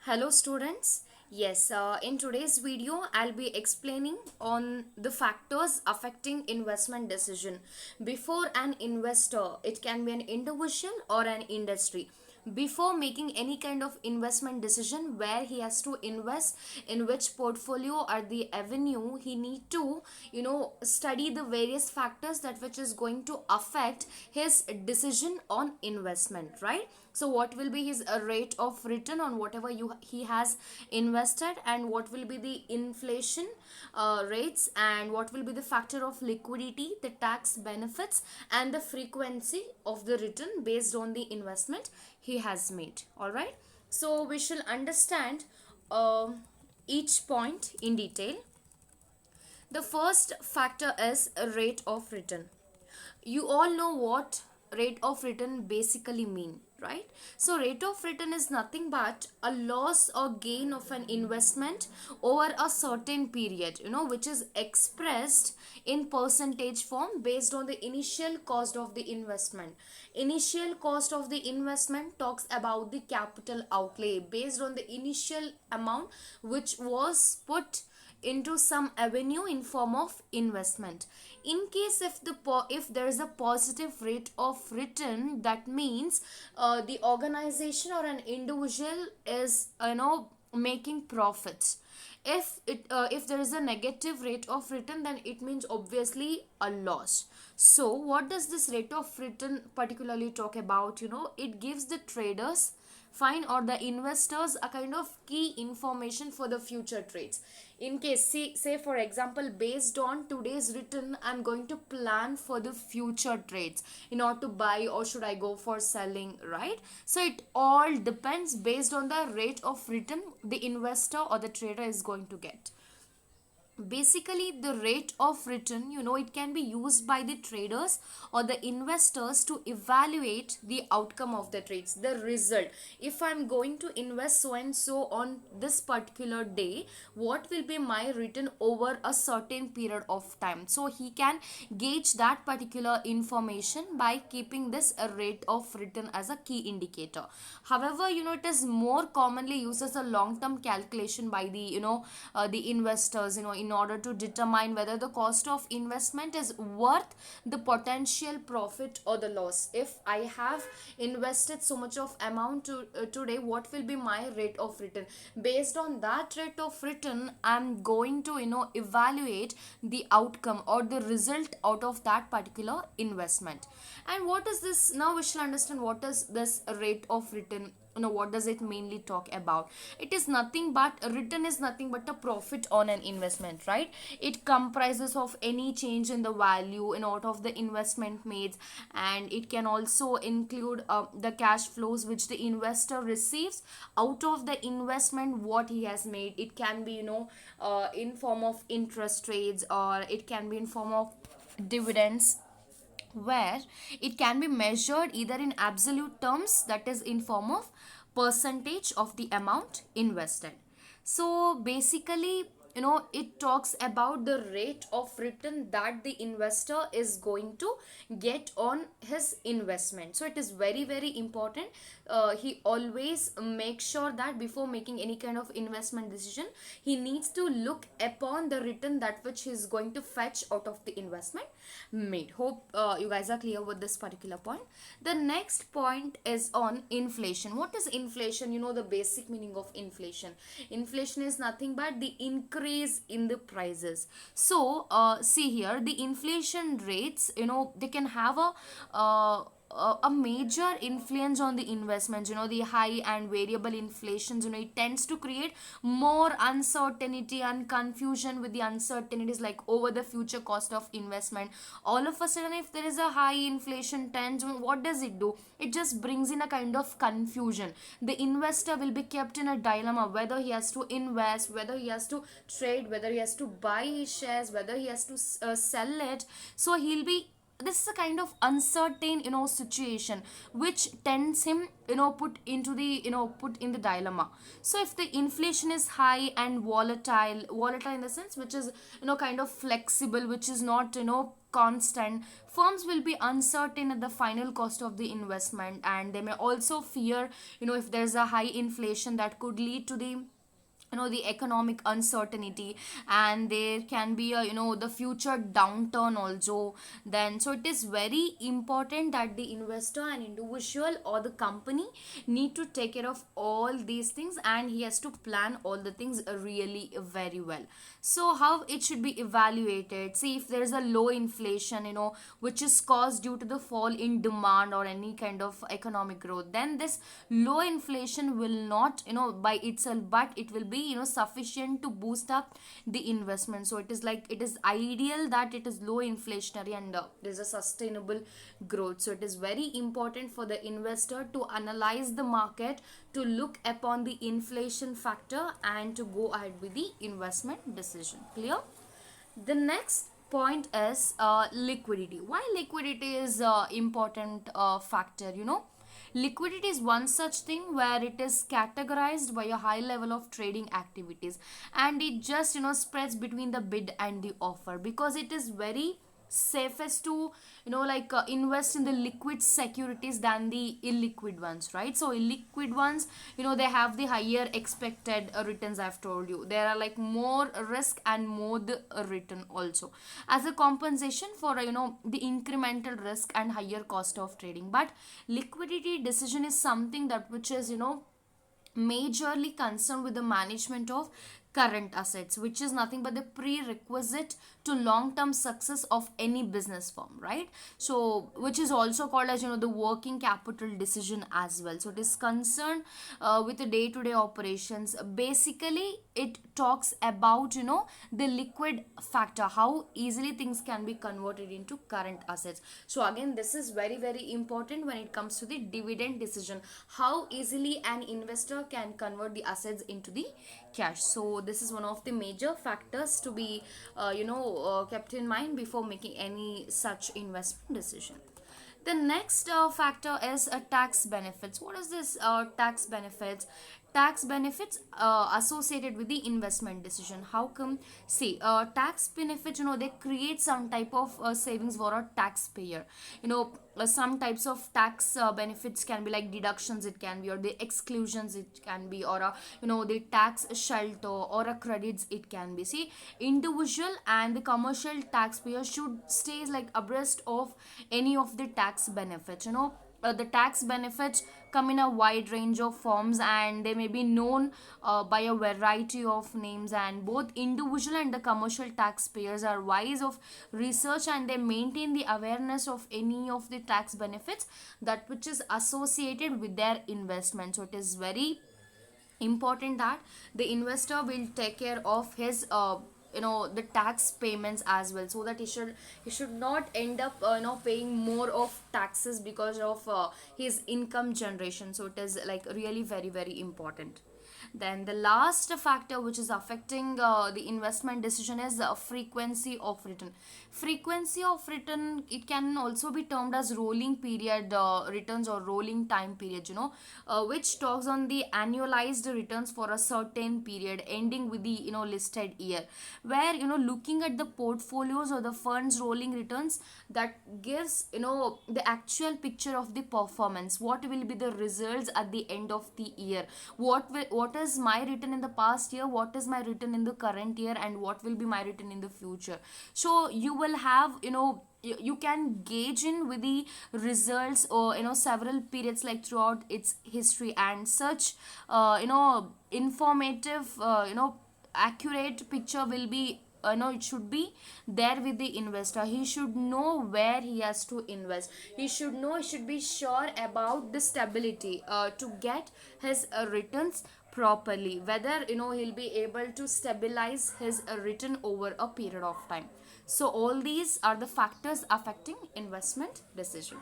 Hello students. Yes, in today's video I'll be explaining on the factors affecting investment decision. Before an investor, it can be an individual or an industry. Before making any kind of investment decision where he has to invest in which portfolio or the avenue, he need to study the various factors that which is going to affect his decision on investment, right? So what will be his rate of return on whatever he has invested, and what will be the inflation rates, and what will be the factor of liquidity, the tax benefits, and the frequency of the return based on the investment he has made. All right, so we shall understand each point in detail. The first factor is a rate of return. You all know what rate of return basically mean, right? So rate of return is nothing but a loss or gain of an investment over a certain period, which is expressed in percentage form based on the initial cost of the investment. Initial cost of the investment talks about the capital outlay based on the initial amount which was put into some avenue in form of investment. In case if there is a positive rate of return, that means the organization or an individual is making profits. If there is a negative rate of return, then it means obviously a loss. So what does this rate of return particularly talk about? It gives the traders, fine, or the investors a kind of key information for the future trades. In case, say for example, based on today's return, I'm going to plan for the future trades in order to buy or should I go for selling, right? So it all depends based on the rate of return the investor or the trader is going to get. Basically, the rate of return, it can be used by the traders or the investors to evaluate the outcome of the trades, the result. If I'm going to invest so and so on this particular day, what will be my return over a certain period of time? So he can gauge that particular information by keeping this a rate of return as a key indicator. However, it is more commonly used as a long term calculation by the investors, in order to determine whether the cost of investment is worth the potential profit or the loss. If I have invested so much of amount today, what will be my rate of return? Based on that rate of return, I'm going to evaluate the outcome or the result out of that particular investment. And what is this? Now we shall understand what is this rate of return. What does it mainly talk about? It is nothing but return is nothing but a profit on an investment, right? It comprises of any change in the value in out of the investment made, and it can also include the cash flows which the investor receives out of the investment what he has made. It can be in form of interest rates, or it can be in form of dividends, where it can be measured either in absolute terms, that is in form of percentage of the amount invested. So basically, it talks about the rate of return that the investor is going to get on his investment. So it is very very important. He always makes sure that before making any kind of investment decision, he needs to look upon the return that which he is going to fetch out of the investment made. Hope you guys are clear with this particular point. The next point is on inflation. What is inflation? The basic meaning of inflation. Inflation is nothing but the increase in the prices. So see here, the inflation rates, they can have a major influence on the investments. The high and variable inflations, it tends to create more uncertainty and confusion with the uncertainties like over the future cost of investment. All of a sudden, if there is a high inflation trend, what does it do? It just brings in a kind of confusion. The investor will be kept in a dilemma whether he has to invest, whether he has to trade, whether he has to buy his shares, whether he has to sell it. So he'll be this is a kind of uncertain, situation which tends him, put into the, put in the dilemma. So if the inflation is high and volatile in the sense which is, kind of flexible, which is not, constant, firms will be uncertain at the final cost of the investment, and they may also fear, if there's a high inflation that could lead to the, the economic uncertainty, and there can be a, the future downturn also. Then so it is very important that the investor and individual or the company need to take care of all these things, and he has to plan all the things really very well. So how it should be evaluated? See, if there is a low inflation, which is caused due to the fall in demand or any kind of economic growth, then this low inflation will not, by itself, but it will be, sufficient to boost up the investment. So it is like, it is ideal that it is low inflationary, and there is a sustainable growth. So it is very important for the investor to analyze the market, to look upon the inflation factor, and to go ahead with the investment decision. Clear? The next point is liquidity. Why liquidity is important factor? Liquidity is one such thing where it is categorized by a high level of trading activities, and it just, spreads between the bid and the offer, because it is very safest to, invest in the liquid securities than the illiquid ones, right? So illiquid ones, they have the higher expected returns. I've told you there are like more risk and more the return also, as a compensation for, the incremental risk and higher cost of trading. But liquidity decision is something that which is, majorly concerned with the management of current assets, which is nothing but the prerequisite to long term success of any business firm, right? So which is also called as, the working capital decision as well. So it is concerned with the day to day operations. Basically it talks about, the liquid factor, how easily things can be converted into current assets. So again, this is very very important when it comes to the dividend decision, how easily an investor can convert the assets into the cash. So this is one of the major factors to be, kept in mind before making any such investment decision. The next factor is tax benefits. What is this tax benefits? Tax benefits associated with the investment decision. How come? See, tax benefits, they create some type of savings for a taxpayer. Some types of tax benefits can be like deductions, it can be, or the exclusions, it can be, or a, the tax shelter or a credits, it can be. See, individual and the commercial taxpayer should stay like abreast of any of the tax benefits. The tax benefits come in a wide range of forms, and they may be known by a variety of names, and both individual and the commercial taxpayers are wise of research, and they maintain the awareness of any of the tax benefits that which is associated with their investment. So it is very important that the investor will take care of his the tax payments as well, so that he should not end up paying more of taxes because of his income generation. So it is like really very very important. Then the last factor which is affecting the investment decision is frequency of return. Frequency of return, it can also be termed as rolling period returns or rolling time period, which talks on the annualized returns for a certain period ending with the listed year, where looking at the portfolios or the funds rolling returns, that gives the actual picture of the performance, what will be the results at the end of the year, what is my return in the past year, what is my return in the current year, and what will be my return in the future. So you will have, you can gauge in with the results or several periods like throughout its history, and such informative accurate picture will be, it should be there with the investor. He should know where he has to invest, he should know, he should be sure about the stability to get his returns properly, whether he'll be able to stabilize his return over a period of time. So all these are the factors affecting investment decision.